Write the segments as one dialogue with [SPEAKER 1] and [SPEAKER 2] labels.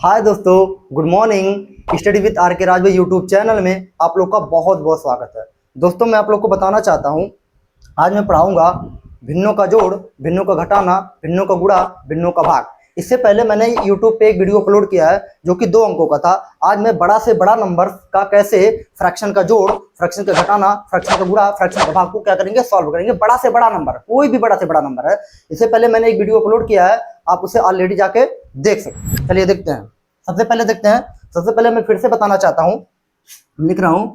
[SPEAKER 1] हाय दोस्तों, good morning. Study with R K Raj भाई YouTube channel में आप लोग का बहुत बहुत स्वागत है। दोस्तों, मैं आप लोग को बताना चाहता हूँ, आज मैं पढ़ाऊंगा भिन्नों का जोड़, भिन्नों का घटाना, भिन्नों का गुणा, भिन्नों का भाग। इससे पहले मैंने यूट्यूब पे एक वीडियो अपलोड किया है जो कि 2 अंकों का था। आज मैं बड़ा से बड़ा नंबर का कैसे फ्रैक्शन का जोड़, फ्रैक्शन का घटाना, फ्रैक्शन का गुणा, फ्रैक्शन का भाग को क्या करेंगे, सॉल्व करेंगे। बड़ा से बड़ा नंबर, कोई भी बड़ा से बड़ा नंबर है। इससे पहले मैंने एक वीडियो अपलोड किया है, आप उसे ऑलरेडी जाके देख सकते हैं। चलिए देखते हैं। सबसे पहले देखते हैं। सबसे पहले मैं फिर से बताना चाहता हूँ, लिख रहा हूँ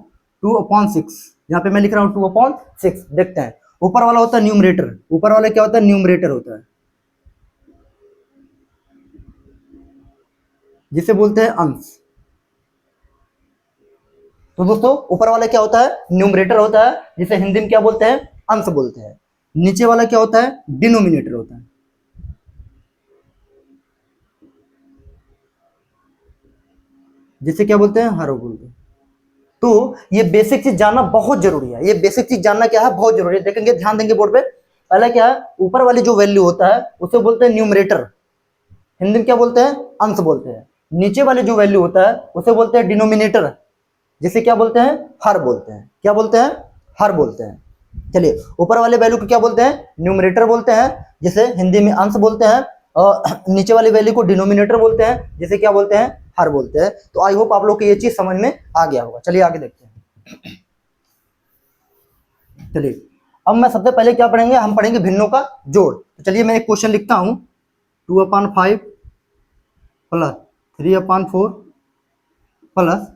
[SPEAKER 1] 2/6। यहाँ पे मैं लिख रहा हूँ 2/6। देखते हैं, ऊपर वाला होता है न्यूमरेटर। ऊपर वाला क्या होता है? न्यूमरेटर होता है, जिसे बोलते हैं अंश। तो दोस्तों, ऊपर वाला क्या होता है? न्यूमरेटर होता है, जिसे हिंदी में क्या बोलते हैं? अंश बोलते हैं। नीचे वाला क्या होता है? डिनोमिनेटर होता है, जिसे क्या बोलते हैं? हर बोलते हैं। तो ये बेसिक चीज जानना बहुत जरूरी है। ये बेसिक चीज जानना क्या है? बहुत जरूरी है। देखेंगे, ध्यान देंगे बोर्ड पे। पहला क्या है? ऊपर वाली जो वैल्यू होता है उसे बोलते हैं न्यूमरेटर, हिंदी में क्या बोलते हैं? अंश बोलते हैं। नीचे वाले जो वैल्यू होता है उसे बोलते हैं डिनोमिनेटर, जिसे क्या बोलते हैं? हर बोलते हैं। क्या बोलते हैं? हर बोलते हैं। चलिए, ऊपर वाले वैल्यू को क्या बोलते हैं? न्यूमरेटर बोलते हैं, जिसे हिंदी में अंश बोलते हैं। और नीचे वाली वैल्यू को डिनोमिनेटर बोलते हैं, जिसे क्या बोलते हैं? हर बोलते हैं। तो आई होप आप लोग को ये चीज समझ में आ गया होगा। चलिए आगे देखते हैं। चलिए, अब मैं सबसे पहले क्या पढ़ेंगे? हम पढ़ेंगे भिन्नों का जोड़। तो चलिए मैं एक क्वेश्चन लिखता हूं, 2/5 प्लस 3/4 प्लस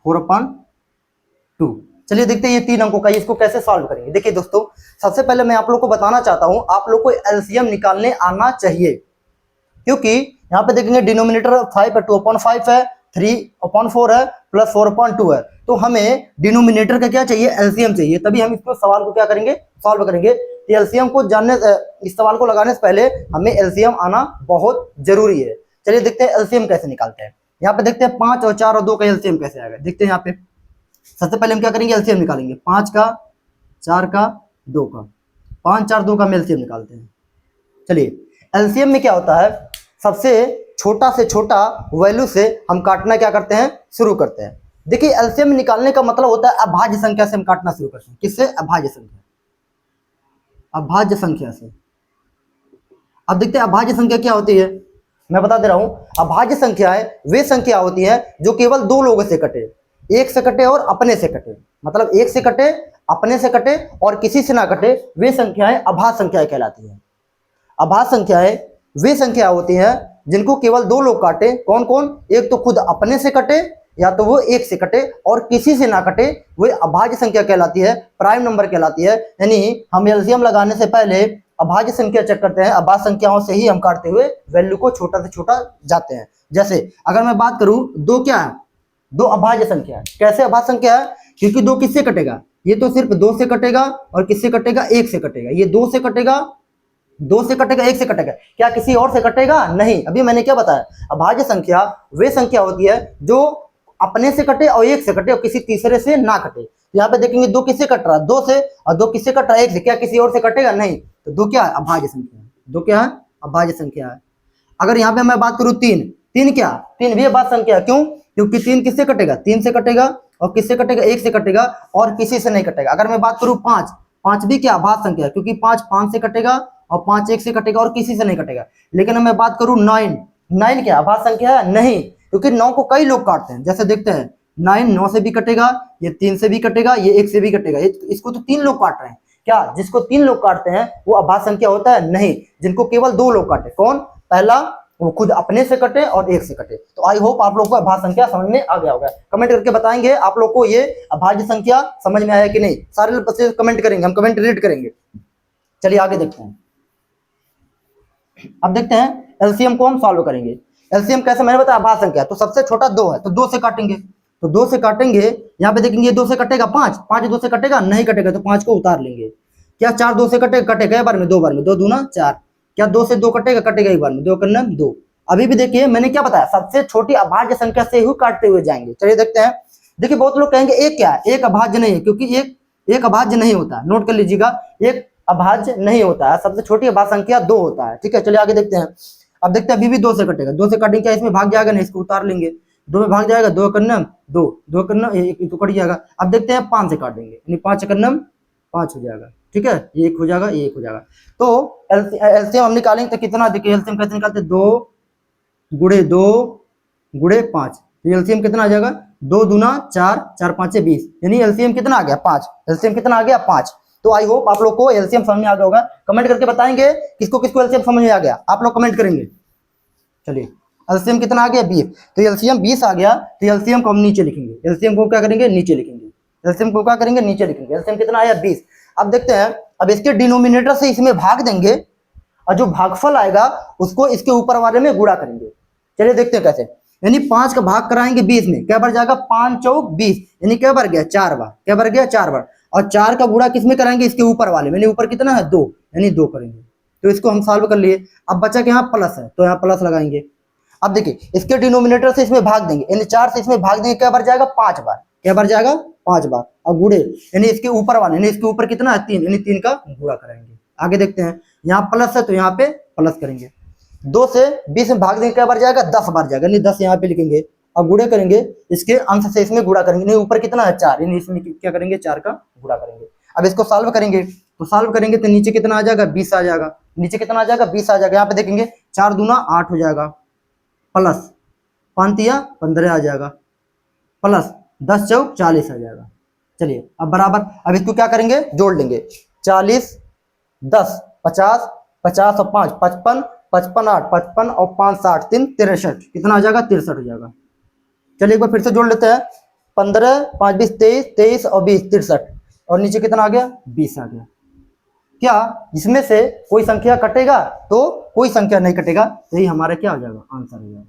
[SPEAKER 1] 4/2। चलिए देखते हैं ये 3 अंकों का, इसको कैसे सॉल्व करेंगे। देखिए दोस्तों, सबसे पहले मैं आप लोग को बताना चाहता हूं, आप लोग को एलसीएम निकालने आना चाहिए। क्योंकि यहाँ पे देखेंगे डिनोमिनेटर 5 है, 2/5 है, 3/4 है, प्लस 4/2 है। तो हमें डिनोमिनेटर का क्या चाहिए? एलसीएम चाहिए। तभी हम इसको सवाल को क्या करेंगे? सॉल्व करेंगे। तो एलसीएम को जानने, इस सवाल को लगाने से पहले हमें एलसीएम आना बहुत जरूरी है। चलिए देखते हैं एलसीएम कैसे निकालते हैं। यहाँ पे देखते हैं 5 और 4 और 2 का एलसीएम कैसे आएगा। देखते हैं यहाँ पे। सबसे पहले हम क्या करेंगे? एलसीएम निकालेंगे। 5 का, 4 का, 2 का। 5, 4, 2 का हम एलसीएम निकालते हैं। चलिए, एलसीएम में क्या होता है? सबसे छोटा से छोटा वैल्यू से हम काटना क्या करते हैं? शुरू करते हैं। देखिए, एलसीएम निकालने का मतलब होता है अभाज्य संख्या से हम काटना शुरू करते हैं। किससे? अभाज्य संख्या, अभाज्य संख्या से। अब देखते हैं अभाज्य संख्या क्या होती है। मैं बता दे रहा हूं, अभाज्य संख्याएं वे संख्या होती है जो केवल 2 लोगों से कटे, एक से कटे और अपने से कटे। मतलब एक से कटे, अपने से कटे और किसी से ना कटे, वे संख्याएं अभाज्य संख्याएं कहलाती हैं। अभाज्य संख्याएं वे संख्या होती हैं जिनको केवल 2 लोग काटे। कौन कौन? एक तो खुद अपने से कटे, या तो वो एक से कटे और किसी से ना कटे, वे अभाज्य संख्या कहलाती है, प्राइम नंबर कहलाती है। यानी हम एलसीएम लगाने से पहले अभाज्य संख्या चेक करते हैं। अभाज्य संख्याओं से ही हम काटते हुए वैल्यू को छोटा से छोटा जाते हैं। जैसे अगर मैं बात करूं, 2 क्या है? 2 अभाज्य संख्या है। कैसे अभाज्य संख्या है? क्योंकि 2 किससे कटेगा? ये तो सिर्फ 2 से कटेगा और किससे कटेगा? 1 से कटेगा। ये 2 से कटेगा, 2 से कटेगा, 1 से कटेगा। क्या किसी और से कटेगा? नहीं। अभी मैंने क्या बताया? अभाज्य संख्या वे संख्या होती है जो अपने से कटे और 1 से कटे और किसी तीसरे से ना कटे। यहाँ पे देखेंगे 2 किससे कट रहा है? 2 से। और 2 किससे कट रहा है? 1 से। क्या किसी और से कटेगा? नहीं। तो 2 क्या है? अभाज्य संख्या है। 2 क्या है? अभाज्य संख्या है। अगर यहाँ पे मैं बात करूं 3, 3 क्या? 3 भी अभाज्य संख्या है। क्यों? क्योंकि 3 किससे कटेगा? 3 से कटेगा और किससे कटेगा? 1 से कटेगा और किसी से नहीं कटेगा। अगर मैं बात करूं 5, 5 भी क्या? अभाज्य संख्या है। क्योंकि 5 5 से कटेगा और 5 1 से कटेगा और किसी से नहीं कटेगा। लेकिन मैं बात करूं 9, 9 क्या? अभाज्य संख्या है? नहीं, क्योंकि 9 को कई लोग काटते हैं। जैसे देखते हैं, 9 9 से भी कटेगा, ये 3 से भी कटेगा, ये 1 से भी कटेगा। इसको तो 3 लोग काट रहे हैं। क्या जिसको 3 लोग काटते हैं वो अभाज्य संख्या होता है? नहीं। जिनको केवल 2 लोग काटे। कौन? पहला, वो खुद अपने से कटे और 1 से कटे। तो आई होप आप लोग को अभाज्य संख्या समझ में आ गया होगा। कमेंट करके बताएंगे आप लोग को ये अभाज्य संख्या समझ में आया कि नहीं। सारे बच्चे कमेंट करेंगे, हम कमेंट रीड करेंगे। चलिए आगे देखते हैं। अब देखते हैं एलसीएम को हम सॉल्व करेंगे। एलसीएम कैसे? मैंने बताया अभाज्य संख्या, तो सबसे छोटा 2 है, तो 2 से काटेंगे। तो 2 से काटेंगे, यहाँ पे देखेंगे 2 से कटेगा 5, 5 2 से कटेगा? नहीं कटेगा, तो 5 को उतार लेंगे। क्या 4 2 से कटेगा? कटेगा एक बार में, 2 बार में। 2 दूना 4। क्या 2 से 2 कटेगा? कटेगा एक बार में। 2 करना 2। अभी भी देखिए मैंने क्या बताया? सबसे छोटी अभाज्य संख्या से ही काटते हुए जाएंगे। चलिए देखते हैं। देखिए बहुत लोग कहेंगे 1 क्या है? 1 अभाज्य नहीं है, क्योंकि एक अभाज्य नहीं होता। नोट कर लीजिएगा, 1 अभाज्य नहीं होता है। सबसे छोटी अभाज्य संख्या 2 होता है। ठीक है, चलिए आगे देखते हैं। अब देखते हैं अभी भी 2 से कटेगा, 2 से काटेंगे क्या इसमें भाग जाएगा नहीं, इसको उतार लेंगे, 2 में भाग जाएगा, 2 करनम 2, 2 करनम एक तो कट जाएगा। अब देखते हैं 5 से काट देंगे, यानी 5 करनम 5 हो जाएगा, ठीक है, ये 1 हो जाएगा, ये 1 हो जाएगा। तो एलसीएम हम निकालेंगे तो कितना, देखिए एलसीएम कैसे निकालते हैं, 2 गुड़े 2 गुड़े 5, तो एलसीएम कितना आ जाएगा, 2 दूना 4, 4 5 20, यानी एलसीएम कितना आ गया 5, एलसीएम कितना आ गया 5। तो आई होप आप लोग को एलसीएम समझ में आ गया होगा, कमेंट करके बताएंगे किसको किसको एलसीएम समझ में आ गया, आप लोग कमेंट करेंगे। चलिए एलसीएम कितना आ गया 20, तो एलसीएम 20 आ गया, तो एलसीएम को हम नीचे लिखेंगे, एलसीएम को क्या करेंगे नीचे लिखेंगे, एलसीएम को क्या करेंगे नीचे लिखेंगे। एलसीएम कितना आया 20। अब देखते हैं, अब इसके डिनोमिनेटर से इसमें भाग देंगे और जो भागफल आएगा उसको इसके ऊपर वाले में गुणा करेंगे। चलिए देखते हैं कैसे, यानी 5 का भाग कराएंगे 20 में, क्या बार जाएगा 5 चौक 20, यानी क्या बार गया 4 बार, क्या बार गया 4 बार, और 4 का गुणा किस में कराएंगे इसके ऊपर वाले में, यानी ऊपर कितना है 2, यानी 2 करेंगे। तो इसको हम सॉल्व कर लिए। अब बचा कि यहाँ प्लस है तो यहाँ प्लस लगाएंगे। अब देखिए इसके डिनोमिनेटर से इसमें भाग देंगे, यानी 4 से इसमें भाग देंगे, क्या बार जाएगा 5 बार, क्या बार जाएगा 5 बार, और गुड़े यानी इसके ऊपर वाले, यानी इसके ऊपर कितना है 3, यानी 3 का गुणा करेंगे। आगे देखते हैं, यहाँ प्लस है तो यहाँ पे प्लस करेंगे, 2 से 20 में भाग देंगे, क्या बार जाएगा 10 बार जाएगा, यानी 10 यहाँ पे लिखेंगे, और गुड़े करेंगे इसके अंश से इसमें गुणा करेंगे, नहीं ऊपर कितना है 4, यानी इसमें क्या करेंगे 4 का गुणा करेंगे। अब इसको सॉल्व करेंगे, तो सॉल्व करेंगे तो नीचे कितना आ जाएगा 20 आ जाएगा, नीचे कितना आ जाएगा 20 आ जाएगा। यहाँ पे देखेंगे 4 दूना 8 हो जाएगा, प्लस 5 तिया 15 आ जाएगा, प्लस 10 चौक 40 आ जाएगा। चलिए अब बराबर, अब इसको क्या करेंगे जोड़ लेंगे, 40 10 50 50 और 5 55 55 8 55 और 5 60 3 63, कितना आ जाएगा 63 हो जाएगा। चलिए एक बार फिर से जोड़ लेते हैं, 15 5 20 23 23 और 20 63, और नीचे कितना आ गया 20 आ गया। क्या इसमें से कोई संख्या कटेगा, तो कोई संख्या नहीं कटेगा, तो ये हमारा क्या हो जाएगा आंसर हो जाएगा,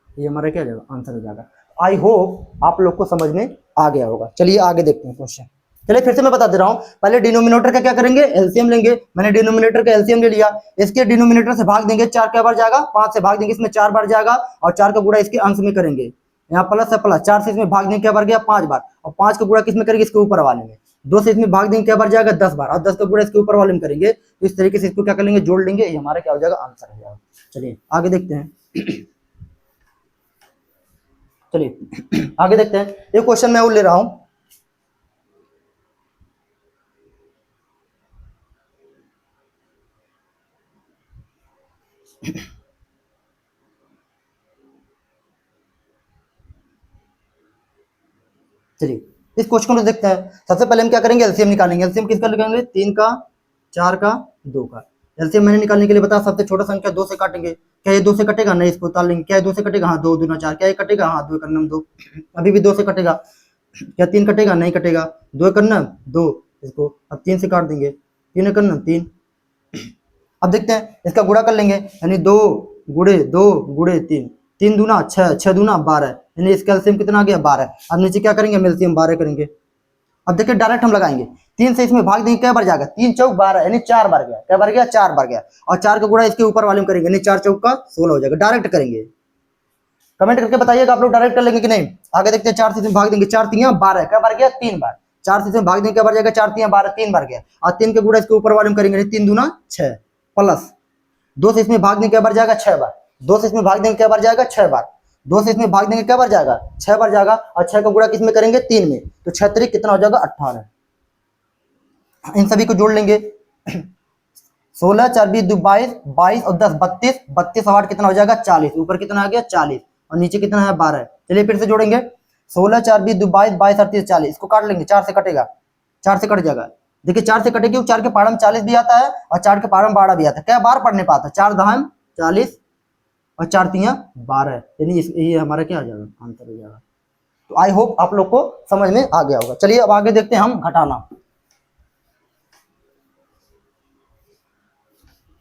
[SPEAKER 1] ये हमारा क्या हो जाएगा आंसर हो जाएगा। आई होप आप लोग को समझ में आ गया होगा। चलिए आगे देखते हैं क्वेश्चन। चलिए फिर से मैं बता दे रहा हूं, पहले डिनोमिनेटर का क्या करेंगे एलसीएम लेंगे, मैंने डिनोमिनेटर का एलसीएम ले लिया, इसके डिनोमिनेटर से भाग देंगे, 4 क्या बार जाएगा 5 से भाग देंगे, इसमें 4 बार जाएगा, और 4 का गुणा इसके अंश में करेंगे, यहाँ प्लस है प्लस, 4 से इसमें भाग देंगे क्या बार गया 5 बार, और 5 का गुणा किसमें करेंगे इसके ऊपर वाले में, 2 से इसमें भाग देंगे क्या बार जाएगा 10 बार, और 10 का गुणा इसके ऊपर वाले में करेंगे, तो इस तरीके से इसको क्या कर लेंगे जोड़ लेंगे, ये हमारा क्या हो जाएगा आंसर हो जाएगा। चलिए आगे देखते हैं। चलिए आगे देखते हैं, ये क्वेश्चन मैं और ले रहा हूं, चलिए इस क्वेश्चन को देखते हैं। सबसे पहले हम क्या करेंगे एलसीएम निकालेंगे, एलसीएम किसका निकालेंगे 3 का 4 का 2 का। एलसीएम मैंने निकालने के लिए बताया, सबसे छोटा संख्या 2 से काटेंगे, क्या ये 2 से कटेगा नहीं, इसको उतार लेंगे, क्या ये 2 से कटेगा हाँ 2 दूना 4, क्या ये कटेगा हाँ 2 करनम 2, अभी भी 2 से कटेगा, क्या 3 कटेगा नहीं कटेगा, 2 करनम 2, इसको अब 3 से काट देंगे, 3 करनम 3। अब देखते हैं इसका गुणा कर लेंगे, यानी 2 गुड़े 2 गुड़े 3, 3 दूना 6 6 दूना 12, यानी इसका एलसीएम कितना आ गया 12। अब नीचे क्या करेंगे एलसीएम 12 करेंगे। अब देखिए डायरेक्ट हम लगाएंगे, 3 से इसमें भाग देंगे क्या बार जाएगा 3 चौक 12, यानी 4 बार गया, क्या बार गया 4 बार गया, और 4 का गुणा इसके ऊपर वाले में करेंगे, यानी 4 चौक का 16 हो जाएगा। डायरेक्ट करेंगे, कमेंट करके बताइएगा आप लोग डायरेक्ट कर लेंगे कि नहीं। आगे देखते हैं, 4 से इसमें भाग देंगे, 4 3 12, क्या बार गया 3 बार, 4 से इसमें भाग देंगे क्या बार जाएगा 4 3 12, 3 बार गया, और 3 के गुणा इसके ऊपर वाले में करेंगे, 3 दूना 6, प्लस 2 से इसमें भाग देंगे क्या बार जाएगा 6 बार, 2 से इसमें भाग देंगे क्या बार जाएगा 6 बार, 2 से इसमें भाग देंगे क्या बार जाएगा 6 बार जाएगा, और 6 का गुणा किसमें करेंगे 3 में, तो 6 3 कितना हो जाएगा 18। इन सभी को जोड़ लेंगे, 16 4 20 22 22 और 10 32 32 और 8 कितना हो जाएगा 40, ऊपर कितना आ गया 40, और नीचे कितना है 12। चलिए फिर से जोड़ेंगे, 16 4 20 22 22 38 40, इसको काट लेंगे, 4 से कटेगा, 4 से कट जाएगा। देखिए 4 से कटेगी, 4 के पारा में 40 भी आता है और 4 के पारा में 12 भी आता है, क्या बार पढ़ने पाता है, 4 दहम 40 और 4 तिया 12, यानी ये हमारा क्या आ जाएगा आंसर हो जाएगा। तो आई होप आप लोग को समझ में आ गया होगा। चलिए अब आगे देखते हैं हम घटाना।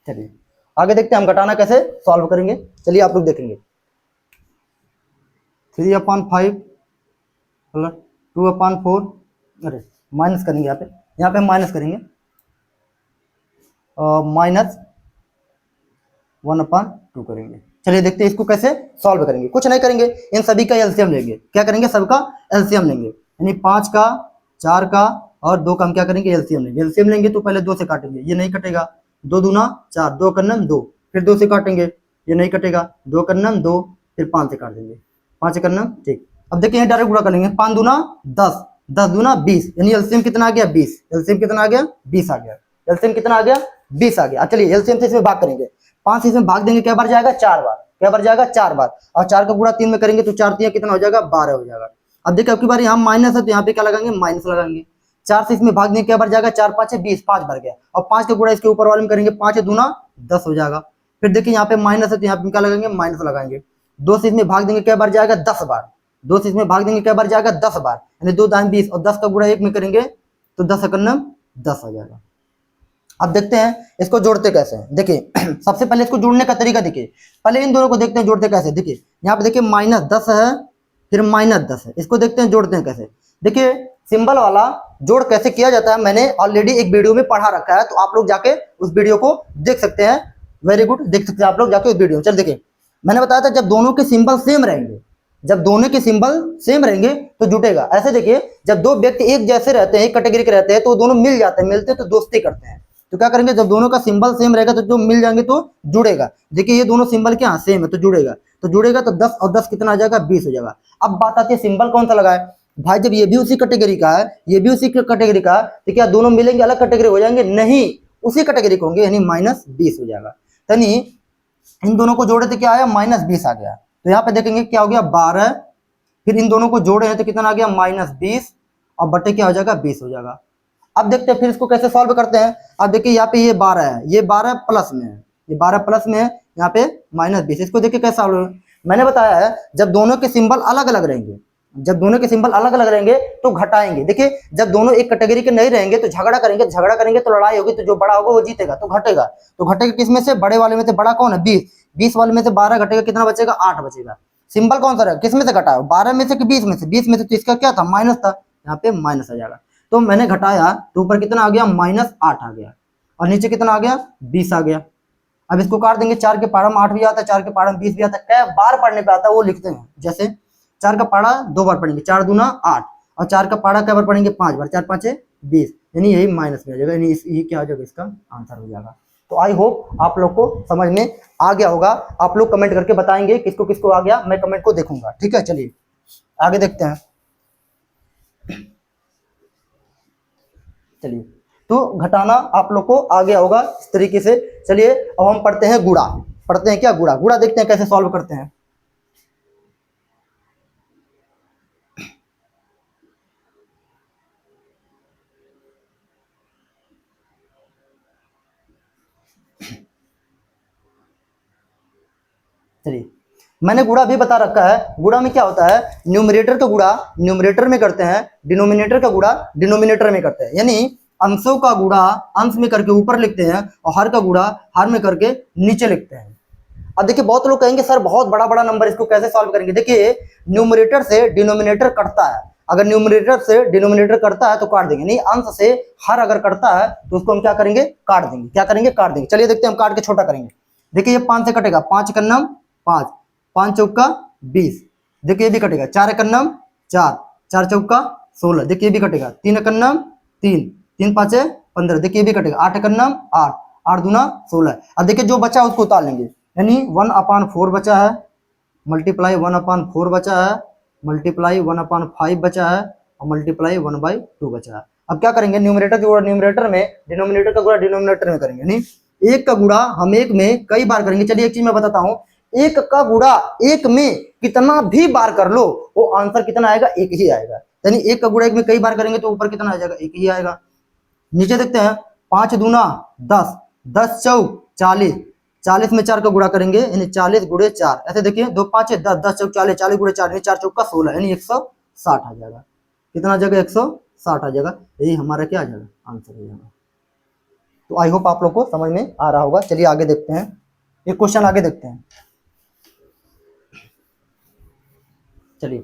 [SPEAKER 1] चलिए आगे देखते हैं हम घटाना कैसे सॉल्व करेंगे। चलिए आप लोग देखेंगे, 3/5 प्लस 2/4, अरे माइनस करेंगे, यहाँ पे हम माइनस करेंगे, माइनस 1/2 करेंगे। चलिए देखते हैं इसको कैसे सॉल्व करेंगे। कुछ नहीं करेंगे, इन सभी का एलसीएम लेंगे। क्या करेंगे, सबका एलसीएम लेंगे, यानी 5 का 4 का और 2 का हम क्या करेंगे एलसीएम लेंगे। एलसीएम लेंगे तो पहले 2 से काटेंगे, ये नहीं कटेगा, 2 दूना 4, 2 करनम 2, फिर 2 से काटेंगे, ये नहीं कटेगा, 2 कन्नम 2, फिर 5 से काट देंगे, 5 कन्नम, ठीक। अब देखिए यहाँ डायरेक्ट गुणा कर लेंगे, 5 दूना 10, 10 दूना 20, यानी एलसीएम कितना आ गया 20, एलसीएम कितना आ गया 20 आ गया, एलसीएम कितना आ गया 20 आ गया। चलिए एलसीएम से इसमें भाग करेंगे, 5 से इसमें भाग देंगे, क्या बार जाएगा 4 बार, क्या बार जाएगा 4 बार, और 4 का गुणा 3 में करेंगे तो 4 3 कितना हो जाएगा 12 हो जाएगा। अब देखिए अब की बार यहाँ माइनस है तो यहाँ पे क्या लगाएंगे माइनस लगाएंगे, 4 से इसमें भाग देंगे, क्या बार जाएगा 4 5 20, 5 बार गया, और 5 का गुणा इसके ऊपर वाले में करेंगे, 5 दूना 10 हो जाएगा। फिर देखिए यहाँ पे माइनस है तो यहाँ पे क्या लगाएंगे माइनस लगाएंगे, 2 से इसमें भाग देंगे, क्या बार जाएगा 10 बार, 2 से इसमें भाग देंगे, क्या बार जाएगा 10 बार, यानी 2 दाएं 20, और 10 का गुणा 1 में करेंगे तो 10 एकन्नम 10 हो जाएगा। अब देखते हैं इसको जोड़ते कैसे हैं। देखिए सबसे पहले इसको जोड़ने का तरीका देखिए, पहले इन दोनों को देखते हैं जोड़ते कैसे। देखिए यहाँ पे देखिए -10 है, फिर -10 है, इसको देखते हैं जोड़ते हैं कैसे। देखिए सिंबल वाला जोड़ कैसे किया जाता है मैंने ऑलरेडी एक वीडियो में पढ़ा रखा है, तो आप लोग जाके उस वीडियो को देख सकते हैं। वेरी गुड, देख सकते हैं आप लोग जाके उस वीडियो में। चल देखिए मैंने बताया था जब दोनों के सिंबल सेम रहेंगे, जब दोनों के सिंबल सेम रहेंगे तो जुटेगा। ऐसे देखिए जब दो व्यक्ति एक जैसे रहते हैं, एक कैटेगरी के रहते हैं, तो दोनों मिल जाते हैं, मिलते हैं तो दोस्ती करते हैं। तो क्या करेंगे जब दोनों का सिंबल सेम रहेगा तो जो मिल जाएंगे तो जुड़ेगा। देखिए ये दोनों सिंबल क्या सेम है तो जुड़ेगा, तो जुड़ेगा तो 10 और 10 कितना आ जाएगा 20 हो जाएगा। अब बात आती है सिंबल कौन सा लगाए भाई, जब ये भी उसी कैटेगरी का है ये भी उसी कैटेगरी का, तो क्या दोनों मिलेंगे अलग कैटेगरी हो जाएंगे, नहीं उसी कैटेगरी के होंगे, यानी -20 हो जाएगा। यानी इन दोनों को जोड़े तो क्या आया -20 आ गया। तो यहाँ पे देखेंगे क्या हो गया 12, फिर इन दोनों को जोड़े हैं तो कितना आ गया -20, और बटे क्या हो जाएगा 20 हो जाएगा। अब देखते हैं फिर इसको कैसे सॉल्व करते हैं। अब देखिए यहाँ पे ये 12 है, ये 12 प्लस में है, ये 12 प्लस में है, यहाँ पे -20। इसको देखिए कैसे सॉल्व है। मैंने बताया है जब दोनों के सिंबल अलग अलग रहेंगे, जब दोनों के सिंबल अलग अलग रहेंगे तो घटाएंगे। देखिए जब दोनों एक कैटेगरी के नहीं रहेंगे तो झगड़ा करेंगे, झगड़ा करेंगे तो लड़ाई होगी, तो जो बड़ा होगा वो जीतेगा, तो घटेगा। तो घटेगा किस में से, बड़े वाले में से बड़ा कौन है 20, 20 वाले में से 12 घटेगा, कितना बचेगा 8 बचेगा। सिंबल कौन सा रहेगा, किस में से घटाया 12 में से कि 20 में से, 20 में से, तो इसका क्या था माइनस था, यहाँ पे माइनस आ जाएगा। तो मैंने घटाया तो ऊपर कितना आ गया -8 आ गया, और नीचे कितना आ गया 20 आ गया। अब इसको काट देंगे, 4 के पारा में 8 भी आता है, 4 के पारा में 20 भी आता है, क्या बार पढ़ने पे आता है वो लिखते हैं। जैसे 4 का पारा 2 बार पढ़ेंगे, 4 दूना 8, और 4 का पारा क्या बार पढ़ेंगे 5 बार, 4 5 20, यानी यही माइनस में आ जाएगा, यानी ये क्या हो जाएगा इसका आंसर हो जाएगा। तो आई होप आप लोग को समझ में आ गया होगा। आप लोग कमेंट करके बताएंगे किसको किसको आ गया, मैं कमेंट को देखूंगा, ठीक है। चलिए आगे देखते हैं। चलिए तो घटाना आप लोग को आ गया होगा इस तरीके से। चलिए अब हम पढ़ते हैं गुणा, पढ़ते हैं क्या गुणा, गुणा देखते हैं कैसे सॉल्व करते हैं। चलिए मैंने गुणा भी बता रखा है। गुणा में क्या होता है, न्यूमरेटर का गुणा न्यूमरेटर में करते हैं, डिनोमिनेटर का गुणा डिनोमिनेटर में करते हैं। यानी अंशों का गुणा अंश में करके ऊपर लिखते हैं, और हर का गुणा हर में करके नीचे लिखते हैं। अब देखिए बहुत लोग कहेंगे सर बहुत बड़ा बड़ा नंबर, इसको कैसे सॉल्व करेंगे। देखिए न्यूमरेटर से डिनोमिनेटर कटता है, अगर न्यूमरेटर से डिनोमिनेटर करता है तो काट देंगे, नहीं अंश से हर अगर कटता है तो उसको हम क्या करेंगे काट देंगे, क्या करेंगे काट देंगे। चलिए देखते हैं हम काट के छोटा करेंगे। देखिए ये 5 से कटेगा, 5 कन्नम 5, 5 चौका 20, देखिए ये भी कटेगा, 4 कन्नम 4, 4 चौका 16, देखिए ये भी कटेगा, 3 कन्नम 3, 3 5 15, देखिए ये भी कटेगा, 8 कन्नम 8, 8 दूना 16। अब देखिए जो बचा है उसको उतार लेंगे, यानी 1/4 बचा है, मल्टीप्लाई 1/4 बचा है, मल्टीप्लाई 1/5 बचा है, और मल्टीप्लाई 1/2 बचा है। अब क्या करेंगे, न्यूमरेटर का गुणा न्यूमरेटर में, डिनोमिनेटर का गुणा डिनोमिनेटर में करेंगे। यानी एक का गुणा हम एक में कई बार करेंगे। चलिए एक चीज मैं बताता हूँ, एक का गुणा एक में कितना भी बार कर लो वो आंसर कितना आएगा, एक ही आएगा। यानी एक का गुणा एक में कई बार करेंगे तो ऊपर कितना आ जाएगा, एक ही आएगा। नीचे देखते हैं, 5 दूना 10, 10 चौक 40, 40 में 4 का गुणा करेंगे, यानी 40 गुणे 4। ऐसे देखिए 2 5 10, 10 चौक 40, 40 गुणे 4, यानी 4 चौक का 16, यानी 160 आ जाएगा। कितना आ जाएगा 160 आ जाएगा, यही हमारा क्या आ जाएगा आंसर हो जाएगा। तो आई होप आप लोग को समझ में आ रहा होगा। चलिए आगे देखते हैं, एक क्वेश्चन आगे देखते हैं। चलिए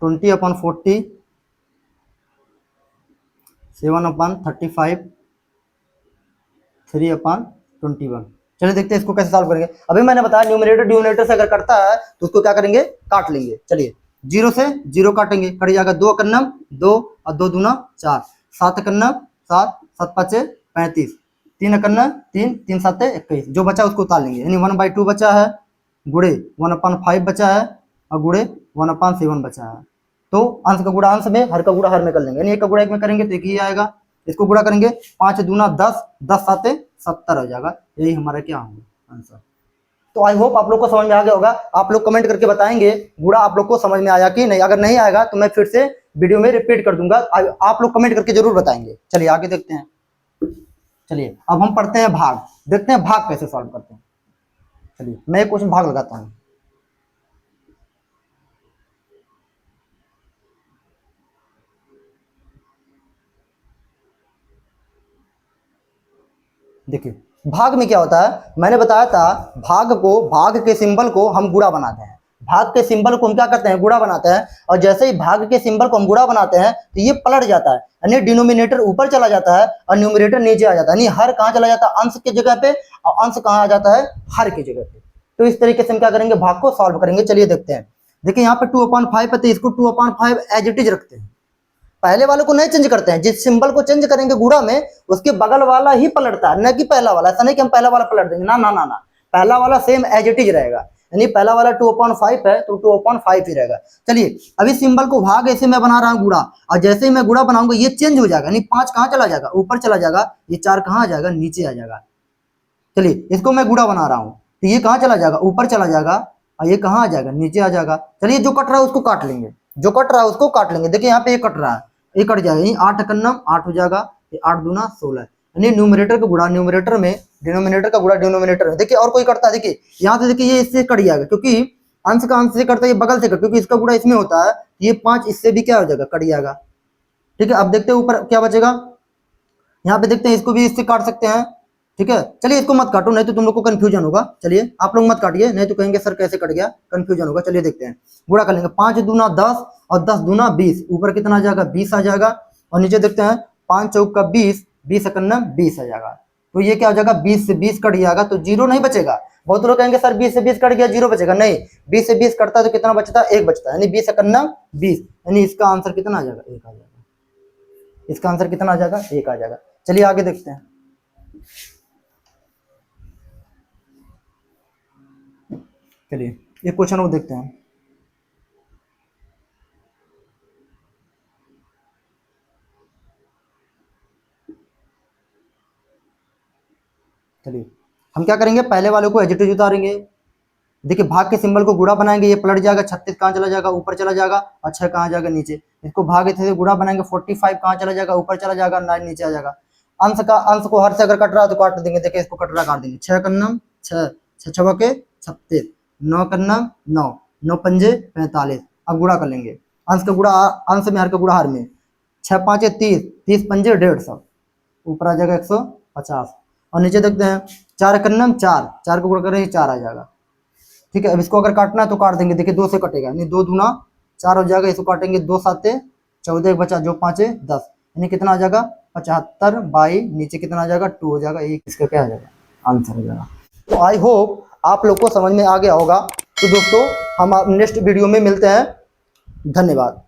[SPEAKER 1] 20/40, 7/35, 3/21। चलिए देखते हैं इसको कैसे सॉल्व करेंगे। अभी मैंने बताया न्यूमरेटर डिनोमिनेटर से अगर करता है तो उसको क्या करेंगे काट लेंगे। चलिए 0 से 0 काटेंगे, कट जाएगा 2 कन्नम 2, और 2 दूना 4, 7 कन्नम 7, 7 5 35, 3 करना 3, 3 7 21, जो बचा उसको उतार लेंगे, यानी 1/2 बचा है, गुड़े 1/5 बचा है, और गुड़े 1/7 बचा है। तो अंश का गुणा अंश में, हर का गुणा हर में कर लेंगे, यानी एक का गुणा एक में करेंगे तो एक ही आएगा। इसको गुणा करेंगे 5 दूना 10, 10 7 70 हो जाएगा। यही हमारा क्या होगा आंसर। तो आई होप आप लोग को समझ में आ गया होगा। आप लोग कमेंट करके बताएंगे गुणा आप लोग को समझ में आया कि नहीं। अगर नहीं आएगा तो मैं फिर से वीडियो में रिपीट कर दूंगा, आप लोग कमेंट करके जरूर बताएंगे। चलिए आगे देखते हैं। चलिए अब हम पढ़ते हैं भाग, देखते हैं भाग कैसे सॉल्व करते हैं। चलिए मैं एक क्वेश्चन भाग लगाता हूँ। देखिए भाग में क्या होता है, मैंने बताया था भाग के सिंबल को हम गुणा बनाते हैं। भाग के सिंबल को हम क्या करते हैं, गुणा बनाते हैं। और जैसे ही भाग के सिंबल को हम गुणा बनाते हैं तो ये पलट जाता है, यानी डिनोमिनेटर ऊपर चला जाता है और न्यूमरेटर नीचे आ जाता है। यानी हर कहाँ चला जाता है, अंश की जगह पे, और अंश कहाँ आ जाता है, हर की जगह पे। तो इस तरीके से हम क्या करेंगे, भाग को सॉल्व करेंगे। चलिए देखते हैं। देखिए यहाँ पे 2/5 है तो इसको 2/5 एज इट इज रखते हैं। पहले वाले को नहीं चेंज करते हैं, जिस सिंबल को चेंज करेंगे गुणा में उसके बगल वाला ही पलटता है, न कि पहला वाला। ऐसा नहीं कि हम पहला वाला पलट देंगे, ना ना ना ना, पहला वाला सेम एज इट इज रहेगा। यानी पहला वाला 2/5 है तो 2/5 ही रहेगा। चलिए अभी सिंबल को भाग ऐसे मैं बना रहा हूँ गुणा, और जैसे ही मैं गुणा बनाऊंगा ये चेंज हो जाएगा, यानी 5 कहाँ चला जाएगा, ऊपर चला जाएगा, ये 4 कहाँ आ जाएगा, नीचे आ जाएगा। चलिए इसको मैं गुणा बना रहा हूँ तो ये कहाँ चला जाएगा, ऊपर चला जाएगा, और ये कहाँ आ जाएगा, नीचे आ जाएगा। चलिए जो कट रहा है उसको काट लेंगे, जो कट रहा है उसको काट लेंगे। देखिए यहाँ पे ये कट रहा है, ये कट जाएगा, यानी 8 कन्नम 8 हो जाएगा, ये 8 दूना 16, यानी न्यूमरेटर का गुणा न्यूमरेटर में, डिनोमिनेटर का गुणा डिनोमिनेटर में। देखिए और कोई करता है, देखिए यहाँ से देखिए ये इससे कट जाएगा, क्योंकि अंश का अंश से कटता है, ये बगल से कट, क्योंकि इसका गुणा इसमें होता है, ये 5 इससे भी क्या हो जाएगा, कट जाएगा। ठीक है अब देखते हैं ऊपर क्या बचेगा। यहाँ पे देखते हैं, इसको भी इससे काट सकते हैं। ठीक है चलिए इसको मत काटो, नहीं तो तुम लोग को कंफ्यूजन होगा। चलिए आप लोग मत काटिए, नहीं तो कहेंगे सर कैसे कट गया, कंफ्यूजन होगा। चलिए देखते हैं, गुणा कर लेंगे। 5 दूना 10 और 10 दूना 20, ऊपर कितना आ जाएगा, 20 आ जाएगा। और नीचे देखते हैं 5 चौक का 20, 20 एकन्ना 20 आ जाएगा। तो ये क्या हो जाएगा, 20 से 20 कट जाएगा तो जीरो नहीं बचेगा। बहुत लोग कहेंगे सर 20 से 20 कट गया जीरो बचेगा, नहीं, 20 से 20 कटता है तो कितना बचता है, 1 बचता है, यानी 20 एकन्ना 20, यानी इसका आंसर कितना आ जाएगा, 1 आ जाएगा। इसका आंसर कितना आ जाएगा, 1 आ जाएगा। चलिए आगे देखते हैं। चलिए एक क्वेश्चन वो देखते हैं। चलिए हम क्या करेंगे, पहले वाले को एज इट इज उतारेंगे। देखिए भाग के सिंबल को गुणा बनाएंगे, ये पलट जाएगा, 36 कहाँ चला जाएगा, ऊपर चला जाएगा, और 6 कहाँ जाएगा, नीचे। इसको भाग से गुणा बनाएंगे, 45 कहाँ चला जाएगा, ऊपर चला जाएगा, 9 नीचे आ जाएगा। अंश को हर से अगर कट रहा है तो काट देंगे। देखिए इसको कट रहा काट देंगे, 6 कन्नम 6, 6 छवा के 36, 9 कन्नम 9, 9 पंजे 45। अब गुणा कर लेंगे, अंश का गुणा अंश में, हर का गुणा हर में। 6 5 30, 30 पंजे 150, ऊपर आ जाएगा 150। और नीचे देखते हैं 4 कन्नम 4, 4 को गुणा करेंगे 4 आ जाएगा। ठीक है अब इसको अगर काटना है तो काट देंगे। देखिए 2 से कटेगा, यानी 2 दूना 4 हो जाएगा। इसको काटेंगे, 2 7 14 बचा, जो 5 10, यानी कितना आ जाएगा, 75 बाई नीचे कितना आ जाएगा, 2 हो जाएगा। ये इसका क्या आ जाएगा, आंसर हो जाएगा। तो आई होप आप लोग को समझ में आ गया होगा। तो दोस्तों हम नेक्स्ट वीडियो में मिलते हैं, धन्यवाद।